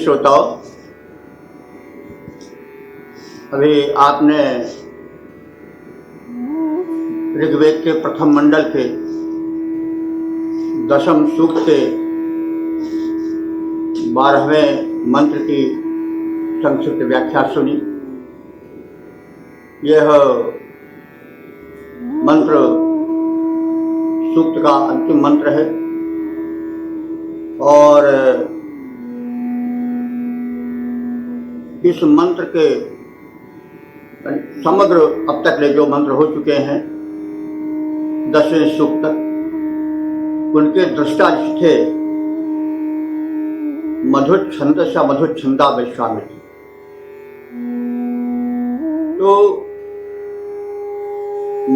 श्रोताओं, अभी आपने ऋग्वेद के प्रथम मंडल के 10वें सूक्त के 12वें मंत्र की संक्षिप्त व्याख्या सुनी। यह मंत्र सूक्त का अंतिम मंत्र है और इस मंत्र के समग्र अब तक ले जो मंत्र हो चुके हैं 10वें सूक्त तक, उनके दृष्टा थे मधुच्छंदस या मधुच्छंदा वैश्वामित्र। तो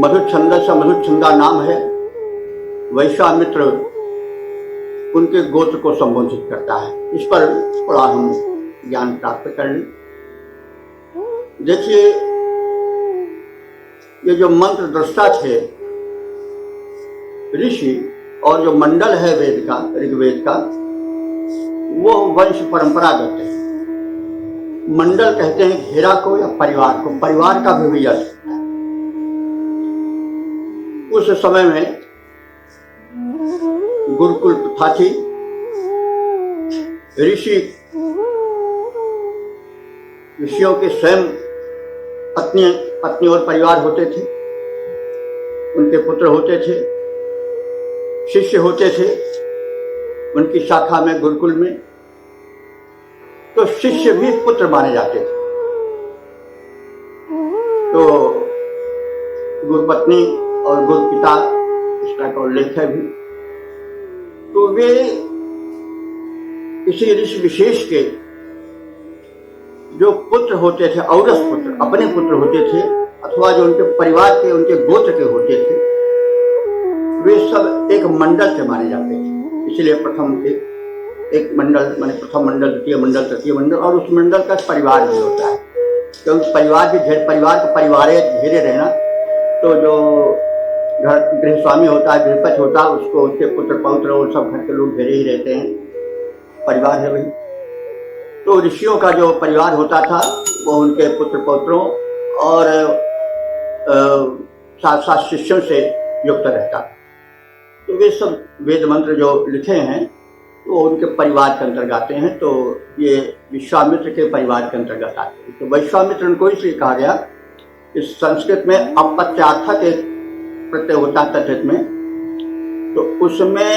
मधुच्छंदस या मधुच्छंदा नाम है, वैश्वामित्र उनके गोत्र को संबोधित करता है। इस पर थोड़ा हम ज्ञान प्राप्त कर लें। देखिए, ये जो मंत्र दृष्टा थे ऋषि और जो मंडल है वेद का, ऋग्वेद का, वो वंश परंपरागत है। मंडल कहते हैं घेरा को या परिवार को, परिवार का भी अर्थ है। उस समय में गुरुकुल प्रथा थी। ऋषियों के स्वयं पत्नी और परिवार होते थे, उनके पुत्र होते थे, शिष्य होते थे उनकी शाखा में, गुरुकुल में। तो शिष्य भी पुत्र माने जाते थे। तो गुरुपत्नी और गुरुपिता, इस तरह का उल्लेख है भी। तो वे किसी ऋषि विशेष के जो पुत्र होते थे, औरस पुत्र, अपने पुत्र होते थे, अथवा जो उनके परिवार के, उनके गोत्र के होते थे, वे सब एक मंडल से माने जाते थे। इसलिए प्रथम एक मंडल माने प्रथम मंडल, द्वितीय मंडल, तृतीय मंडल, और उस मंडल का परिवार भी होता है। क्योंकि परिवार को परिवार घेरे रहना, तो जो गृह स्वामी होता है, गृहपति होता है, उसको उसके पुत्र पौत्र और सब घर के लोग घेरे ही रहते हैं, परिवार है वही। तो ऋषियों का जो परिवार होता था वो उनके पुत्र पौत्रों और साथ साथ शिष्यों से युक्त रहता था। तो वे सब वेद मंत्र जो लिखे हैं वो उनके परिवार के अंतर्गत आते हैं। तो ये विश्वामित्र के परिवार के अंतर्गत आते हैं। तो वैश्वामित्र को इसलिए कहा गया, इस संस्कृत में अपत्यार्थक एक प्रत्यय होता है तद्धित में, तो उसमें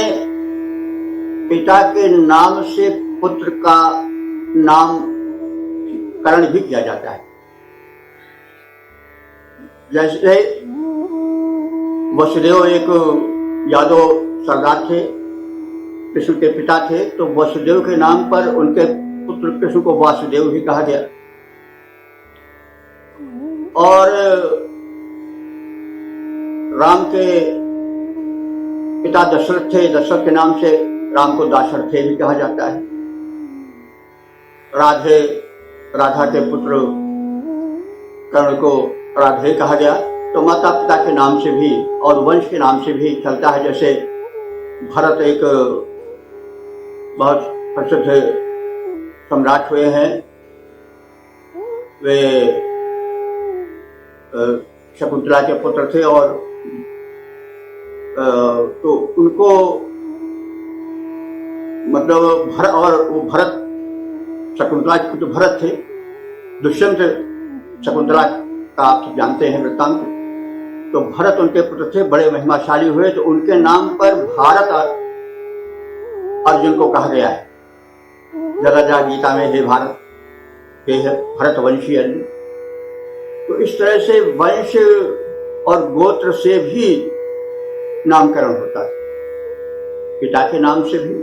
पिता के नाम से पुत्र का नामकरण भी किया जाता है। जैसे वसुदेव एक यादव सरदार थे, कृष्ण के पिता थे, तो वसुदेव के नाम पर उनके पुत्र कृष्ण को वासुदेव भी कहा गया। और राम के पिता दशरथ थे, दशरथ के नाम से राम को दाशरथे भी कहा जाता है। राधा के पुत्र कर्ण को राधे कहा गया। तो माता पिता के नाम से भी और वंश के नाम से भी चलता है। जैसे भरत एक बहुत प्रसिद्ध सम्राट हुए हैं, वे शकुंतला के पुत्र थे, और तो उनको मतलब भरत शकुंतला के पुत्र भरत थे। दुष्यंत शकुंतला का आप जानते हैं वृत्तांत। तो भरत उनके पुत्र थे, बड़े महिमाशाली हुए, तो उनके नाम पर भारत अर्जुन को कहा गया है। जरा जा गीता में, हे भारत, हे भरतवंशी अर्जुन। तो इस तरह से वंश और गोत्र से भी नामकरण होता है, पिता के नाम से भी।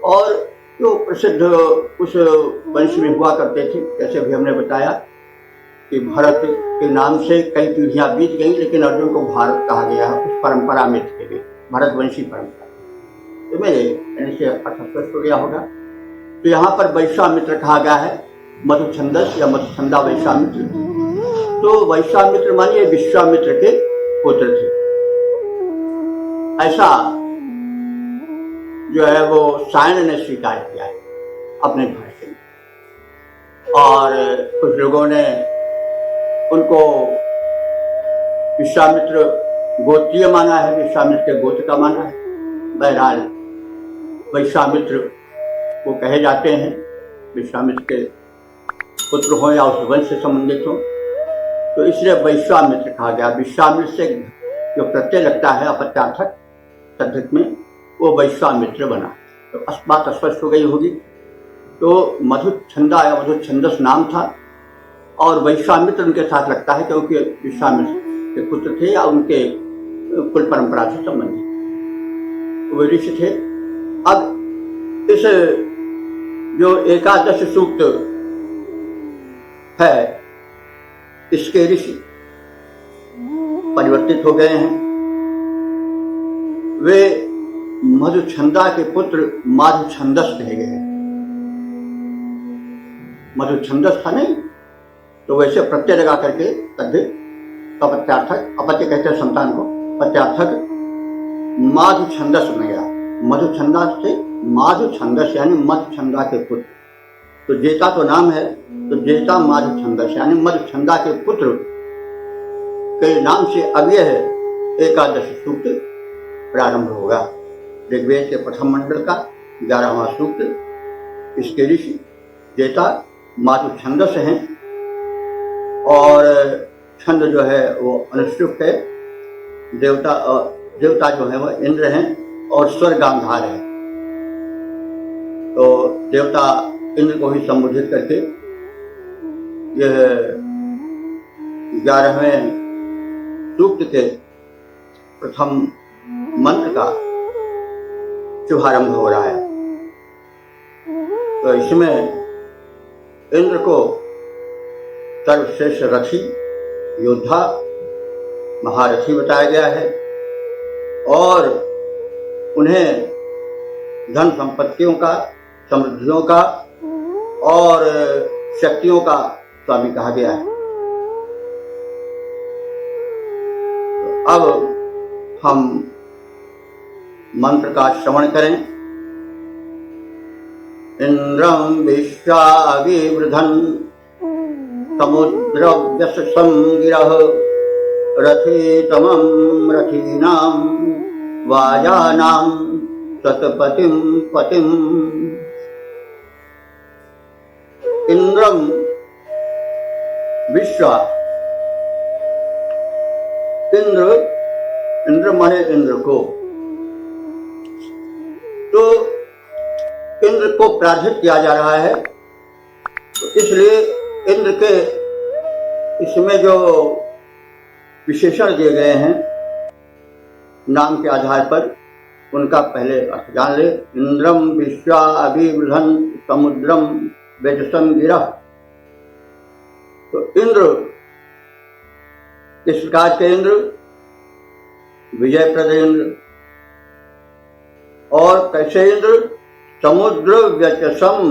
और जो प्रसिद्ध उस वंश में हुआ करते थे, जैसे भी हमने बताया कि भरत के नाम से कई पीढ़ियां बीत गई, लेकिन अर्जुन को भारत कहा गया है उस परंपरा में थे, भरतवंशी परंपरा। तो मेरे कहने से अर्थ स्पष्ट हो गया होगा। तो यहाँ पर वैश्वामित्र कहा गया है, मधुच्छंदस या मधुच्छंदा वैश्वामित्र। तो वैश्वामित्र मानिए विश्वामित्र के पुत्र थे, ऐसा जो है वो सायन ने स्वीकार किया है अपने भाष्य में। और कुछ लोगों ने उनको विश्वामित्र गोत्रीय माना है, विश्वामित्र के गोत्र का माना है। बहरहाल विश्वामित्र वो कहे जाते हैं, विश्वामित्र के पुत्र हो या उस वंश से संबंधित हो, तो इसलिए वैश्वामित्र कहा गया। विश्वामित्र से जो प्रत्यय लगता है अपत्यार्थक तद्धित में, वो वैश्वामित्र बना। तो बात स्पष्ट हो गई होगी। तो मधुच्छंदा या मधुच्छंदस नाम था और वैश्वामित्र उनके साथ लगता है क्योंकि विश्वामित्र के पुत्र थे या उनके कुल परंपरा से संबंधित वो ऋषि थे। अब इस जो एकादश सूक्त है, इसके ऋषि परिवर्तित हो गए हैं। वे मधुच्छंदा के पुत्र माधुच्छंदस कहे गए हैं। मधुच्छंदस था नहीं, तो वैसे प्रत्यय लगा करके तद्धित अपत्यार्थक, अपत्य कहते हैं संतान को, प्रत्यार्थक माधुच्छंदस बन गया। मधुच्छंदा से माधुच्छंदस यानी मधुच्छंदा के पुत्र। तो जेता तो नाम है, तो जेता माधुच्छंदस यानी मधुच्छंदा के पुत्र के नाम से अब यह एकादश सूक्त प्रारंभ होगा। ऋग्वेद के प्रथम मंडल का 11वां सूक्त। इसके ऋषि जेता माधुच्छंदस हैं और छंद जो है वो अनुष्टुप है। देवता जो है वो इंद्र हैं और स्वर गांधार है। तो देवता इंद्र को ही संबोधित करके यह 11वें सूक्त के प्रथम मंत्र का शुभारंभ हो रहा है। तो इसमें इंद्र को सर्वश्रेष्ठ रथी, योद्धा, महारथी बताया गया है और उन्हें धन संपत्तियों का, समृद्धियों का और शक्तियों का स्वामी कहा गया है। तो अब हम मंत्र का श्रवण करें। इंद्रम विश्वाविवृधन् समुद्रव्यससं गिरः रथितमं रथीनां वाजानां सतपतिं पतिम्। इंद्रम विश्वा, इंद्र माने इंद्र को। तो इंद्र को प्रार्थित किया जा रहा है, तो इसलिए इंद्र के इसमें जो विशेषण दिए गए हैं नाम के आधार पर, उनका पहले अर्थ जान ले। इंद्रम विश्वा अभिवृधन् समुद्रम वेजसं गिरः। तो इंद्र इस प्रकार के इंद्र, विजयप्रद इंद्र। और कैसे इंद्र? समुद्र व्यचसम,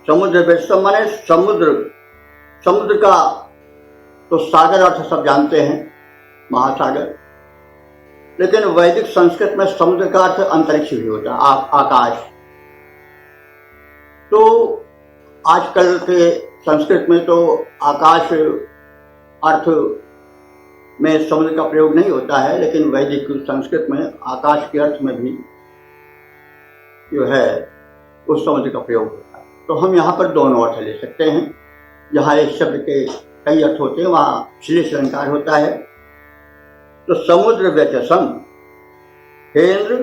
समुद्र व्यचसम माने समुद्र, समुद्र का तो सागर अर्थ सब जानते हैं, महासागर। लेकिन वैदिक संस्कृत में समुद्र का अर्थ अंतरिक्ष भी होता है, आकाश। तो आजकल के संस्कृत में तो आकाश अर्थ में समुद्र का प्रयोग नहीं होता है, लेकिन वैदिक संस्कृत में आकाश के अर्थ में भी जो है उस समुद्र का प्रयोग होता है। तो हम यहाँ पर दोनों अर्थ ले सकते हैं। जहाँ एक शब्द के कई अर्थ होते हैं वहाँ श्लेष अलंकार होता है। तो समुद्र व्यचसम, हे इंद्र,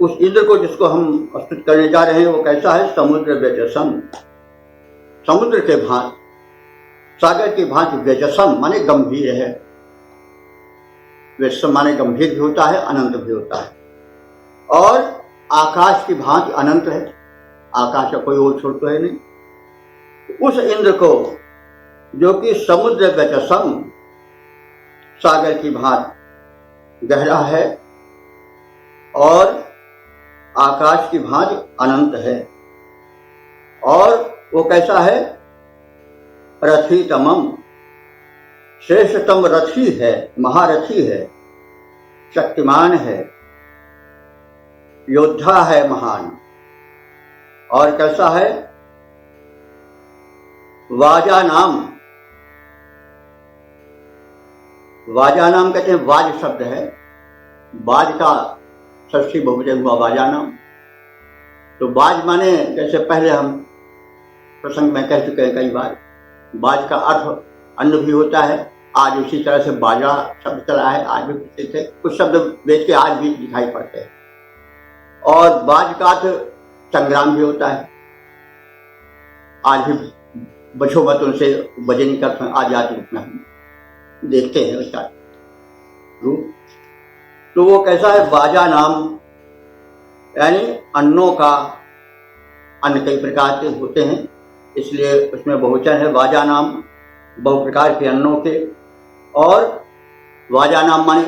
उस इंद्र को जिसको हम प्रस्तुत करने जा रहे हैं वो कैसा है? समुद्र व्यचसम, समुद्र के भांति, सागर की भांति। व्यचसम माने गंभीर है, व्यचसम माने गंभीर भी होता है, अनंत भी होता है। और आकाश की भांति अनंत है, आकाश का कोई और छोर तो है नहीं। उस इंद्र को जो कि समुद्र व्यचसम, सागर की भांति गहरा है और आकाश की भांति अनंत है, और वो कैसा है? रथितमम, श्रेष्ठतम रथी है, महारथी है, शक्तिमान है, योद्धा है महान। और कैसा है? वाजा नाम, वाजा नाम कहते हैं, वाज शब्द है, बाज का षष्ठी बहुवचन हुआ वाजा नाम। तो बाज माने, जैसे पहले हम प्रसंग में कह चुके हैं कई बार, बाज का अर्थ अन्न भी होता है। आज उसी तरह से बाजा शब्द चला है, आज भी पूछते थे, कुछ शब्द वेद के आज भी दिखाई पड़ते हैं। और बाज का अर्थ संग्राम भी होता है, आज भी बचो मत उनसे भजन कर आजाद रूप में हम देखते हैं उसका रूप। तो वो कैसा है, बाजा नाम, यानी अन्नों का, अन्न कई प्रकार के होते हैं, इसलिए उसमें बहुवचन है वाजा नाम, बहु प्रकार के अन्नों के। और वाजा नाम माने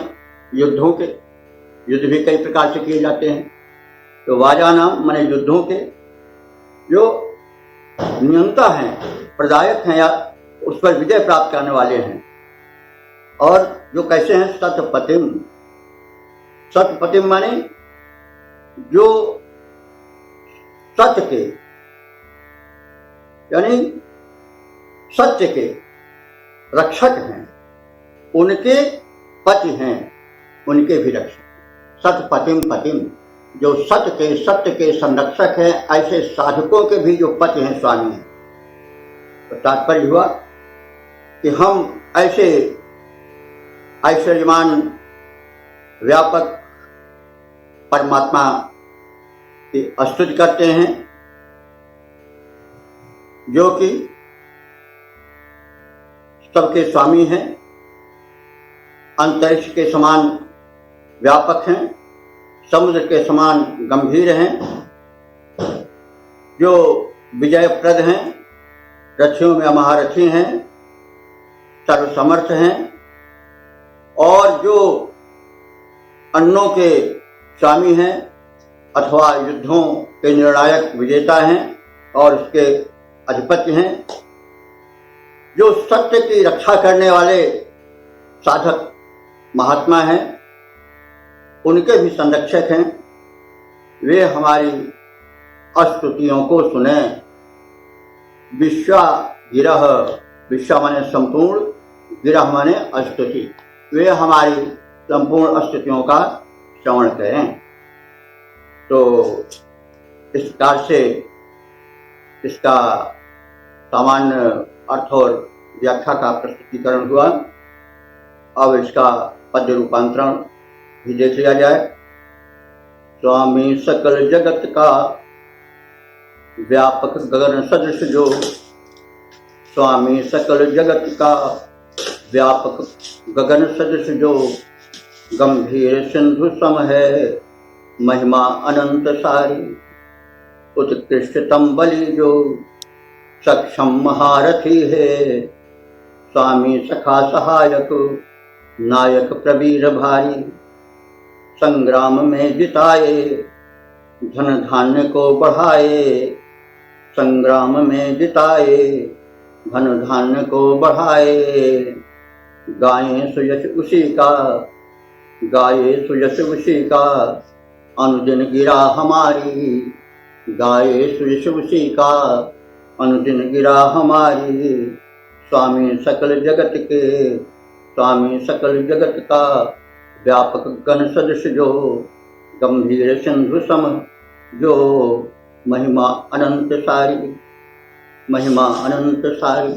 युद्धों के, युद्ध भी कई प्रकार से किए जाते हैं। तो वाजा नाम माने युद्धों के जो नियंता हैं, प्रदायक हैं, या उस पर विजय प्राप्त करने वाले हैं। और जो कैसे हैं, सतपतिम, सतपतिम माने जो सत्य के, यानी सत्य के रक्षक हैं, उनके पति हैं, उनके भी रक्षक। सतपतिम पतिम, जो सत्य के संरक्षक हैं, ऐसे साधकों के भी जो पति हैं, स्वामी हैं। तो तात्पर्य हुआ कि हम ऐसे ऐश्वर्यमान व्यापक परमात्मा की स्तुति करते हैं, जो कि सबके स्वामी हैं, अंतरिक्ष के समान व्यापक हैं, समुद्र के समान गंभीर हैं, जो विजयप्रद हैं, रथियों में महारथी हैं, सर्वसमर्थ हैं, और जो अन्नों के स्वामी हैं अथवा युद्धों के निर्णायक विजेता हैं और उसके अधिपति हैं, जो सत्य की रक्षा करने वाले साधक महात्मा हैं, उनके भी संरक्षक हैं। वे हमारी स्तुतियों को सुने। विश्वा गिरह, विश्वा माने संपूर्ण, गिरह माने स्तुति, वे हमारी संपूर्ण स्तुतियों का श्रवण करें। तो इस प्रकार से इसका सामान्य अर्थ और व्याख्या का प्रस्तुतिकरण हुआ। अब इसका पद्य रूपांतरण भी देख लिया जाए। स्वामी सकल जगत का व्यापक गगन सदृश जो, स्वामी सकल जगत का व्यापक गगन सदृश जो, गंभीर सिंधु सम है महिमा अनंत सारी, उत्कृष्टतम बलि जो सक्षम महारथी है, स्वामी सखा सहायक नायक प्रवीर भारी, संग्राम में जिताए धन धान्य को बढ़ाए, संग्राम में जिताए धन धान्य को बढ़ाए, गाये सुयश उसी का, गाये सुयश उसी का, अनुदिन गिरा हमारी, गाये सुयश उसी का, अनुदिन गिरा हमारी, स्वामी सकल जगत के, स्वामी सकल जगत का व्यापक गण सदृश जो, गंभीर सिंधु सम जो, महिमा अनंत सारी, महिमा अनंत सारी।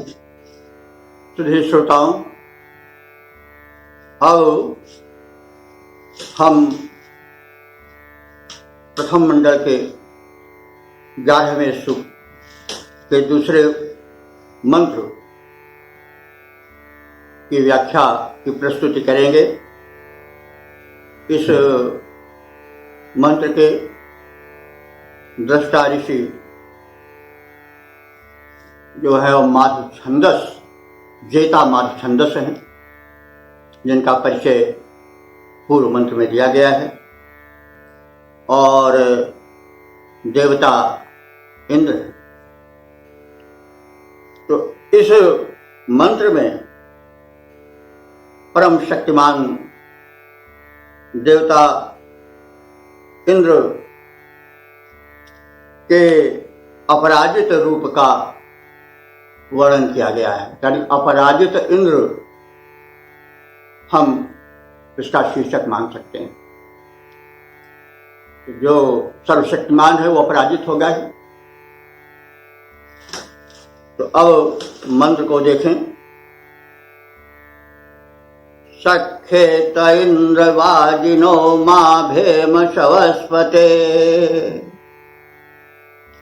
सुधीर श्रोताओं, अब हम प्रथम मंडल के 11वें सूक्त के दूसरे मंत्र की व्याख्या की प्रस्तुति करेंगे। इस मंत्र के दृष्टा ऋषि जो है वो माधव छंदस, जेता माधव छंदस हैं, जिनका परिचय पूर्व मंत्र में दिया गया है। और देवता इंद्र। तो इस मंत्र में परम शक्तिमान देवता इंद्र के अपराजित रूप का वर्णन किया गया है, यानी अपराजित इंद्र हम इसका शीर्षक मान सकते हैं। जो सर्वशक्तिमान है वो अपराजित होगा ही। तो अब मंत्र को देखें। सख्येत इंद्रवाजिनो मा भेम शवस्पते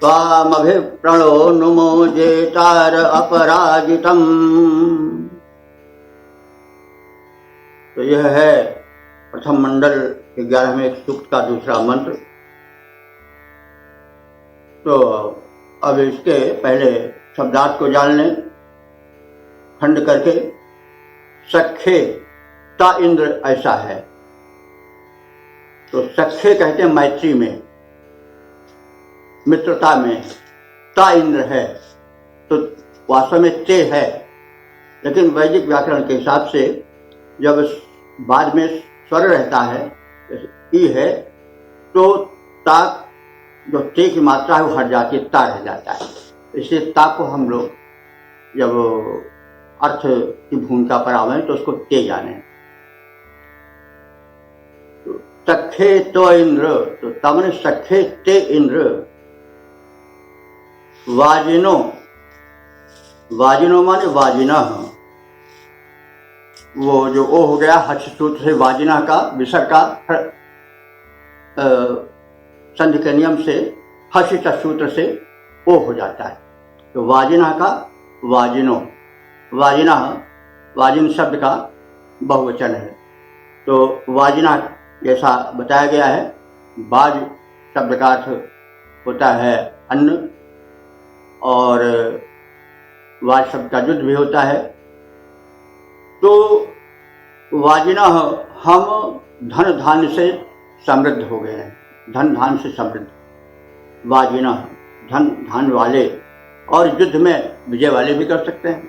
त्वामभिप्रणो नुमो जेतार अपराजितम्। तो यह है प्रथम मंडल 11वें सूक्त का दूसरा मंत्र। तो अब इसके पहले शब्दार्थ को जान लें खंड करके। सख्ये ता इंद्र ऐसा है। तो सख्ये कहते हैं मैत्री में, मित्रता में। ता इंद्र है तो वास्तव में ते है, लेकिन वैदिक व्याकरण के हिसाब से जब बाद में स्वर रहता है, ई है, तो ता जो ते की मात्रा है वो हट जाती है, ता रह जाता है। इसलिए ता को हम लोग जब अर्थ की भूमिका पर आवे तो उसको ते जाने। तो सख्ये तो इंद्र, तो तमने सख्ये ते इंद्र। वाजिनो, वाजिनो माने वाजिना, वो जो ओ हो गया हर्ष सूत्र से वाजिना का विसर्ग का संधि के नियम से हर्षित सूत्र से ओ हो जाता है। तो वाजिना का वाजिनो, वाजिना वाजिन शब्द का बहुवचन है। तो वाजिना जैसा बताया गया है, वाज शब्द का अर्थ होता है अन्न, और वाज शब्द का युद्ध भी होता है। तो वाजिना हम धन धान्य से समृद्ध हो गए हैं, धन धान से समृद्ध। वाजिना धन धान वाले, और युद्ध में विजय वाले भी कर सकते हैं।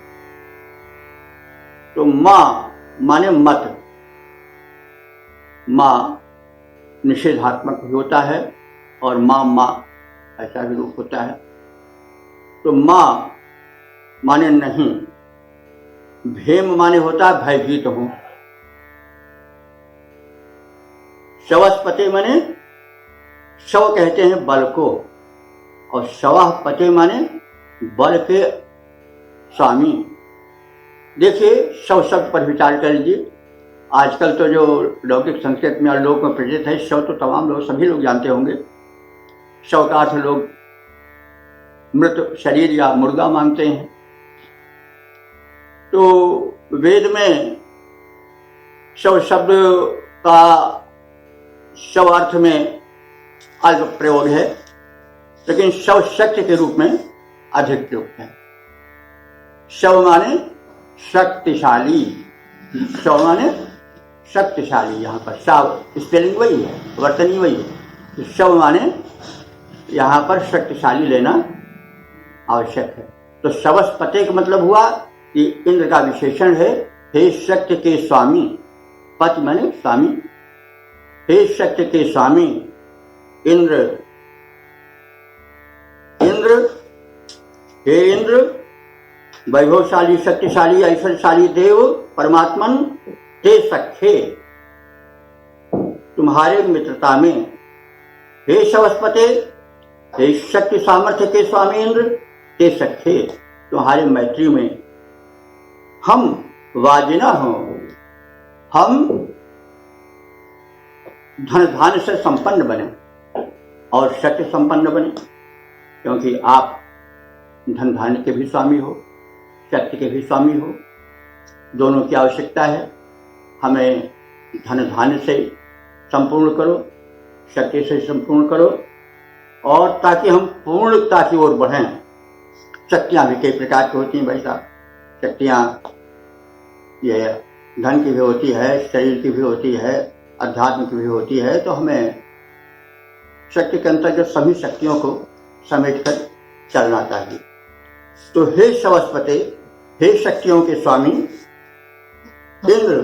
तो मां माने मत, मां निषेधात्मक भी होता है और मां ऐसा भी रूप होता है। तो मां माने नहीं, भेम माने होता है भयभीत हूं, शवस्पते माने शव कहते हैं बल को, और शवः पते माने बल के स्वामी। देखिए शव शब्द पर विचार कर लीजिए। आजकल तो जो लौकिक संस्कृत में और लोक में प्रचलित है, शव तो तमाम लोग सभी लोग जानते होंगे। शव का अर्थ लोग मृत शरीर या मुर्गा मानते हैं। तो वेद में शव शब्द का शव अर्थ में अल्प प्रयोग है, लेकिन शव शक्ति के रूप में अधिक प्रयुक्त है। शव माने शक्तिशाली, शव माने शक्तिशाली। यहाँ पर शव स्पेलिंग वही है, वर्तनी वही है। तो शव माने यहाँ पर शक्तिशाली लेना आवश्यक है। तो शवस्पते का मतलब हुआ कि इंद्र का विशेषण है, हे शक्ति के स्वामी। पति माने स्वामी, हे शक्ति के स्वामी इंद्र। इंद्र, हे इंद्र, वैभवशाली शक्तिशाली ऐश्वर्यशाली देव परमात्मन, हे सख्ये तुम्हारे मित्रता में, हे शवस्पते, हे शक्ति सामर्थ्य के स्वामी इंद्र, हे सख्ये तुम्हारे मैत्री में हम वाजिना हो, हम धन धान्य से संपन्न बने और शक्ति संपन्न बने, क्योंकि आप धन धान्य के भी स्वामी हो, शक्ति के भी स्वामी हो। दोनों की आवश्यकता है। हमें धन धान्य से संपूर्ण करो, शक्ति से संपूर्ण करो, और ताकि हम पूर्णता की ओर बढ़ें। शक्तियाँ भी कई प्रकार की होती हैं भाई साहब। शक्तियाँ ये धन की भी होती है, शरीर की भी होती है, अध्यात्म की भी होती है। तो हमें शक्ति के अंतर्गत सभी शक्तियों को समेट कर चलना चाहिए। तो हे शवस्पते, हे शक्तियों के स्वामी इंद्र,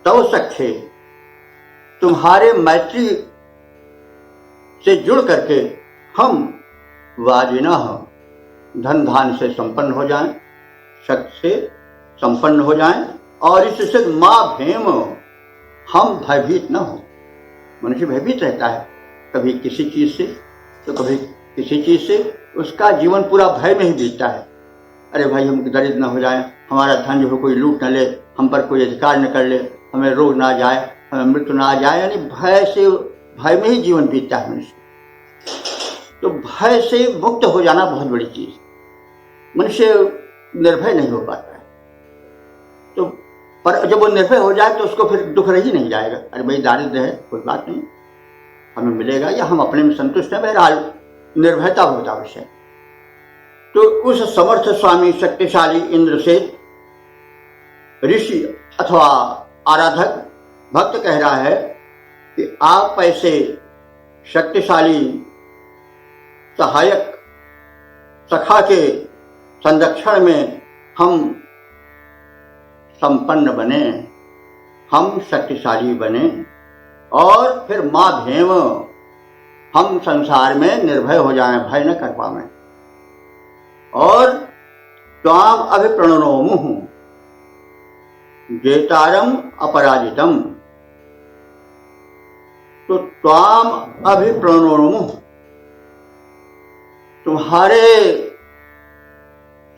तव सख्ये तुम्हारे मैत्री से जुड़ करके हम वाजिना धन धान से संपन्न हो जाएं, शक्ति से संपन्न हो जाएं, और इससे माँ भेम, हम भयभीत न हो। मनुष्य भयभीत रहता है, कभी किसी चीज से तो कभी किसी चीज से, उसका जीवन पूरा भय में ही बीतता है। अरे भाई हम दरिद्र न हो जाए, हमारा धन जो है कोई लूट न ले, हम पर कोई अधिकार न कर ले, हमें रोग ना आ जाए, हमें मृत्यु ना आ जाए, यानी भय में ही जीवन बीतता है मनुष्य। तो भय से मुक्त हो जाना बहुत बड़ी चीज। मनुष्य निर्भय नहीं हो पाता है, तो पर जब वो निर्भय हो जाए तो उसको फिर दुख रह ही नहीं जाएगा। अरे भाई दारिद्र्य है, कोई बात नहीं, हमें मिलेगा, या हम अपने में संतुष्ट है, बहरहाल निर्भयता बहुत आवश्यक है। तो उस समर्थ स्वामी शक्तिशाली इंद्र से ऋषि अथवा आराधक भक्त कह रहा है कि आप ऐसे शक्तिशाली सहायक सखा के संरक्षण में हम संपन्न बने, हम शक्तिशाली बने, और फिर माँ भेम, हम संसार में निर्भय हो जाएं, भय न कर पावें। और त्वाम अभिप्रणोमुः जेतारम अपराजितम, तो त्वाम अभिप्रणोमुः, तुम्हारे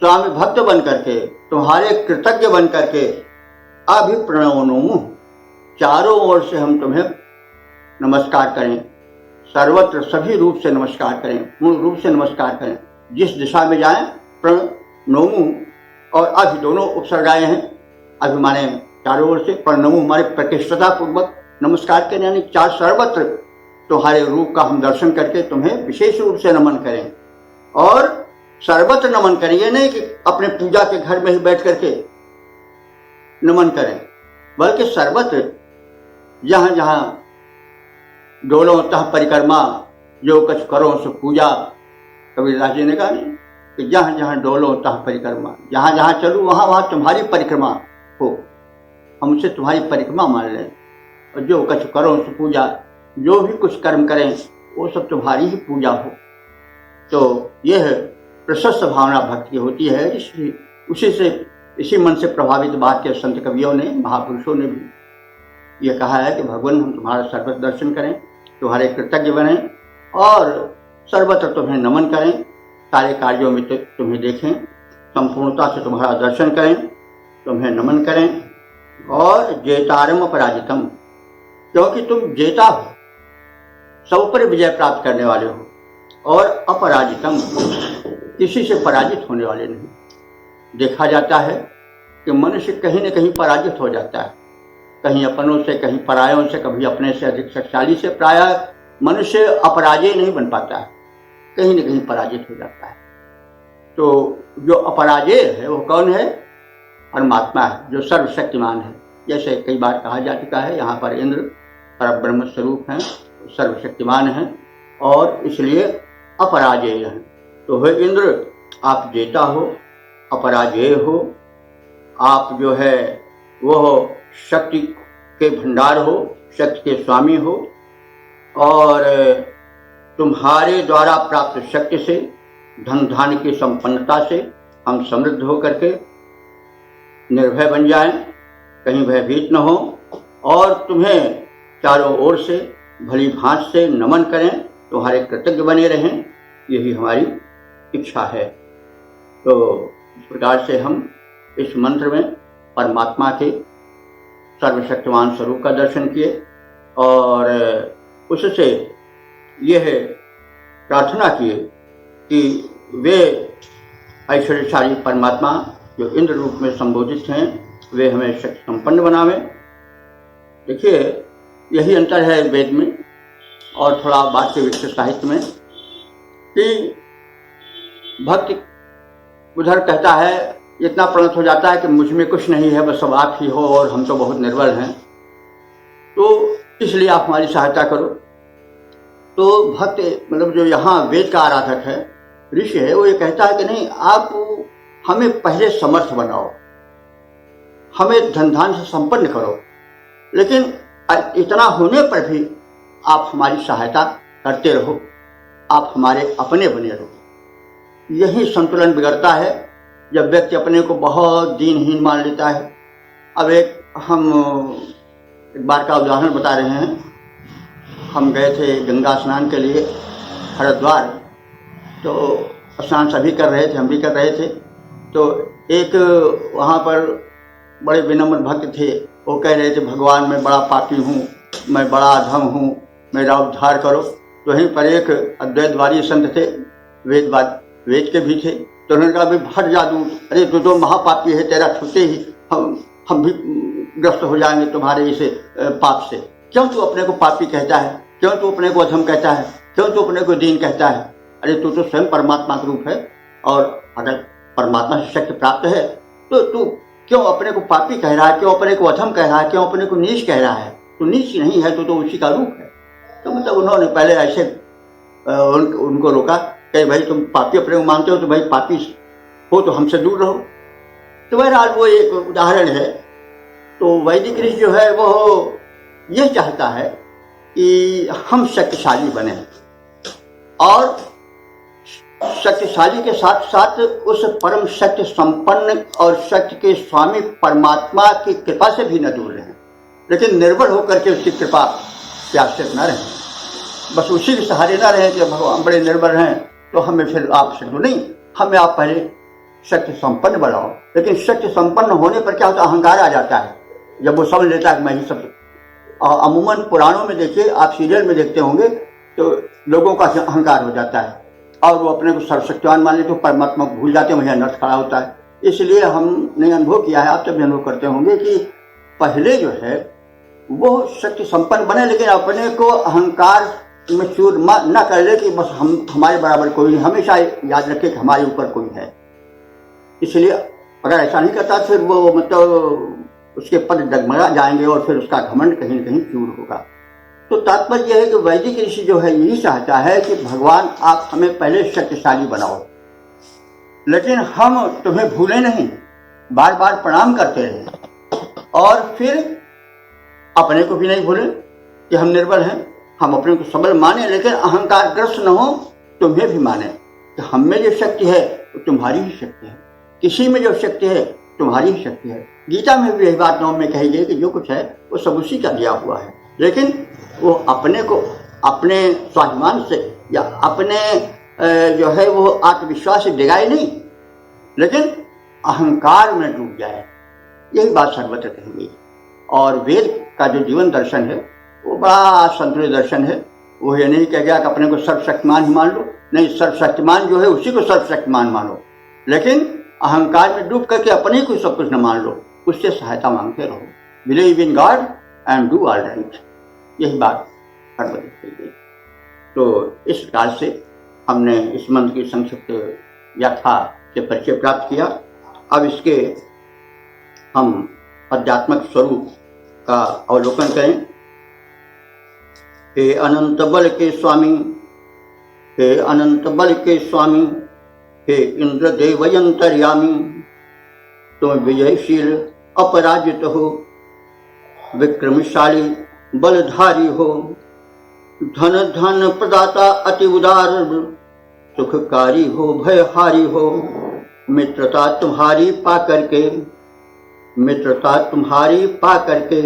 स्वामी भक्त बन करके, तुम्हारे कृतज्ञ बन करके, अभिप्रणोमुः, चारों ओर से हम तुम्हें नमस्कार करें, सर्वत्र सभी रूप से नमस्कार करें, पूर्ण रूप से नमस्कार करें, जिस दिशा में जाएं। प्रणोमु और अभि दोनों उपसर्गाएं हैं। अभि माने चारों ओर से, प्रणोमु हमारे प्रतिष्ठता पूर्वक नमस्कार करें, यानी चार सर्वत्र तुम्हारे रूप का हम दर्शन करके तुम्हें विशेष रूप से नमन करें। और सर्वत्र नमन करें, ये नहीं कि अपने पूजा के घर में ही बैठ करके नमन करें, बल्कि सर्वत्र जहां जहां डोलो तह परिक्रमा, जो कुछ करो सो पूजा। कबीरदास जी ने कहा नहीं कि जहां जहां डोलो तह परिक्रमा, जहां जहां चलूं वहां वहां तुम्हारी परिक्रमा हो, हमसे तुम्हारी परिक्रमा मान लें। और जो कुछ करो सो पूजा, जो भी कुछ कर्म करें वो सब तुम्हारी ही पूजा हो। तो यह प्रशस्त भावना भक्त की होती है। इसी मन से प्रभावित बात के संत कवियों ने, महापुरुषों ने भी यह कहा है कि भगवान हम तुम्हारा सर्वत्र दर्शन करें, तुम्हारे कृतज्ञ बने और सर्वत्र तुम्हें नमन करें, सारे कार्यों में तुम्हें देखें, संपूर्णता से तुम्हारा दर्शन करें, तुम्हें नमन करें। और जेतारम अपराजितम, क्योंकि तुम जेता हो, सब पर विजय प्राप्त करने वाले हो, और अपराजितम, किसी से पराजित होने वाले नहीं। देखा जाता है कि मनुष्य कहीं न कहीं पराजित हो जाता है, कहीं अपनों से, कहीं परायों से, कभी अपने से अधिक शक्तिशाली से। प्रायः मनुष्य अपराजय नहीं बन पाता है, कहीं न कहीं पराजित हो जाता है। तो जो अपराजय है वो कौन है? परमात्मा है, जो सर्वशक्तिमान है। जैसे कई बार कहा जा चुका है, यहाँ पर इंद्र परब्रह्म स्वरूप हैं, सर्वशक्तिमान हैं और इसलिए अपराजय हैं। तो हे इंद्र, आप जेता हो, अपराजय हो, आप जो है वो शक्ति के भंडार हो, शक्ति के स्वामी हो, और तुम्हारे द्वारा प्राप्त शक्ति से, धन धान्य की संपन्नता से हम समृद्ध होकर के निर्भय बन जाएं, कहीं भयभीत न हो, और तुम्हें चारों ओर से भली भांति से नमन करें, तुम्हारे कृतज्ञ बने रहें, यही हमारी इच्छा है। तो इस प्रकार से हम इस मंत्र में परमात्मा के सर्वशक्तिमान स्वरूप का दर्शन किए और उससे यह प्रार्थना किए कि वे ऐश्वर्यशाली परमात्मा जो इंद्र रूप में संबोधित हैं, वे हमें शक्ति संपन्न बनावे। देखिए, यही अंतर है वेद में और थोड़ा वाक्य विकसित साहित्य में कि भक्त उधर कहता है, इतना प्रणत हो जाता है कि मुझ में कुछ नहीं है, बस सब आप ही हो और हम तो बहुत निर्बल हैं, तो इसलिए आप हमारी सहायता करो। तो भक्त मतलब जो यहाँ वेद का आराधक है, ऋषि है, वो ये कहता है कि नहीं, आप हमें पहले समर्थ बनाओ, हमें धन धान से संपन्न करो, लेकिन इतना होने पर भी आप हमारी सहायता करते रहो, आप हमारे अपने बने रहो। यही संतुलन बिगड़ता है जब व्यक्ति अपने को बहुत दीनहीन मान लेता है। अब हम एक बार का उदाहरण बता रहे हैं। हम गए थे गंगा स्नान के लिए हरिद्वार, तो स्नान सभी कर रहे थे, हम भी कर रहे थे। तो एक वहाँ पर बड़े विनम्र भक्त थे, वो कह रहे थे भगवान मैं बड़ा पापी हूँ, मैं बड़ा अधम हूँ, मेरा उद्धार करो। तो वहीं पर एक अद्वैतवादी संत थे, वेद के भी थे। तो उन्होंने कहा भट जादू, अरे तू तो महापापी है, तेरा छूते ही हम भी ग्रस्त हो जाएंगे तुम्हारे इस पाप से। क्यों तू अपने को पापी कहता है, क्यों तू अपने को अधम कहता है, क्यों तू अपने को दीन कहता है? अरे तू तो स्वयं परमात्मा का रूप है, और अगर परमात्मा से शक्ति प्राप्त है तो तू क्यों अपने को पापी कह रहा है, क्यों अपने को अधम कह रहा है, क्यों अपने को नीच कह रहा है? तू नीच नहीं है, तू तो उसी का रूप है। तो मतलब उन्होंने पहले ऐसे उनको रोका कि भाई तुम पापी अपने को मानते हो तो भाई पापी हो तो हमसे दूर रहो। तो बहरहाल वो एक उदाहरण है। तो वैदिक ऋषि जो है वो ये चाहता है कि हम शक्तिशाली बने, और शक्तिशाली के साथ साथ उस परम शक्ति संपन्न और शक्ति के स्वामी परमात्मा की कृपा से भी न दूर रहें, लेकिन निर्भर होकर के उसकी कृपा से आश्रित न रहें। बस उसी के सहारे न रहें कि भगवान बड़े निर्भर हैं तो हमें फिर आपसे दूर नहीं, हमें आप पहले शक्ति संपन्न बनाओ। लेकिन शक्ति संपन्न होने पर क्या होता है, अहंकार आ जाता है। जब वो समझ लेता है कि मैं ही सब। अमूमन पुराणों में देखिए, आप सीरियल में देखते होंगे तो लोगों का अहंकार हो जाता है और वो अपने को सर्वशक्तिवान मान लेते, तो परमात्मा को भूल जाते हैं, वही अनर्थ खड़ा होता है। इसलिए हमने अनुभव किया है, आप सब अनुभव करते होंगे कि पहले जो है वो शक्ति संपन्न बने, लेकिन अपने को अहंकार में चूर न कर ले कि बस हमारे बराबर कोई नहीं। हमेशा याद रखे कि हमारे ऊपर कोई है। इसलिए अगर ऐसा नहीं करता फिर वो मतलब उसके पद डगमगा जाएंगे और फिर उसका घमंड कहीं न कहीं चूर होगा। तो तात्पर्य यह है कि वैदिक ऋषि जो है यही चाहता है कि भगवान आप हमें पहले शक्तिशाली बनाओ, लेकिन हम तुम्हें भूले नहीं, बार बार प्रणाम करते रहे, और फिर अपने को भी नहीं भूले कि हम निर्बल हैं, हम अपने को सबल माने, लेकिन अहंकार ग्रस्त न हो, तुम्हें भी माने कि हम में जो शक्ति है वो तुम्हारी ही शक्ति है, किसी में जो शक्ति है तुम्हारी ही शक्ति है। गीता में भी यही बात 9 में कही गई कि जो कुछ है वो सब उसी का दिया हुआ है, लेकिन वो अपने को अपने स्वाभिमान से या अपने जो है वो आत्मविश्वास से डिगाए नहीं, लेकिन अहंकार में डूब जाए। यही बात सर्वत्र कही गई। और वेद का जो जीवन दर्शन है वो बड़ा संतुलित दर्शन है। वो ये नहीं कह गया कि अपने को सर्वशक्तिमान ही मान लो, नहीं, सर्वशक्तिमान जो है उसी को सर्वशक्तिमान मानो, लेकिन अहंकार में डूब करके अपने को सब कुछ न मान लो, उससे सहायता मांगते रहो। Believe in God and do all right, यही बात सर्वत्र कही गई। तो इस प्रकार से हमने इस मंत्र की संक्षिप्त व्याख्या से परिचय प्राप्त किया। अब इसके हम आध्यात्मिक स्वरूप का अवलोकन करें। हे अनंत बल के स्वामी, हे अनंत बल के स्वामी, हे इंद्र देवयंतर्यामी, तुम विजयशील अपराजित हो, विक्रमशाली बलधारी हो, धन धन प्रदाता अति उदार, सुखकारी हो भयहारी हो। मित्रता तुम्हारी पा करके, मित्रता तुम्हारी पा करके,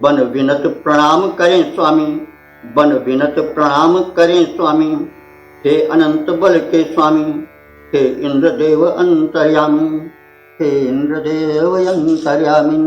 बन विनत प्रणाम करें स्वामी, बन विनत प्रणाम करें स्वामी। हे अनंत बल के स्वामी, हे इंद्रदेव अंतर्यामी, हे इंद्रदेव अंतर्यामी।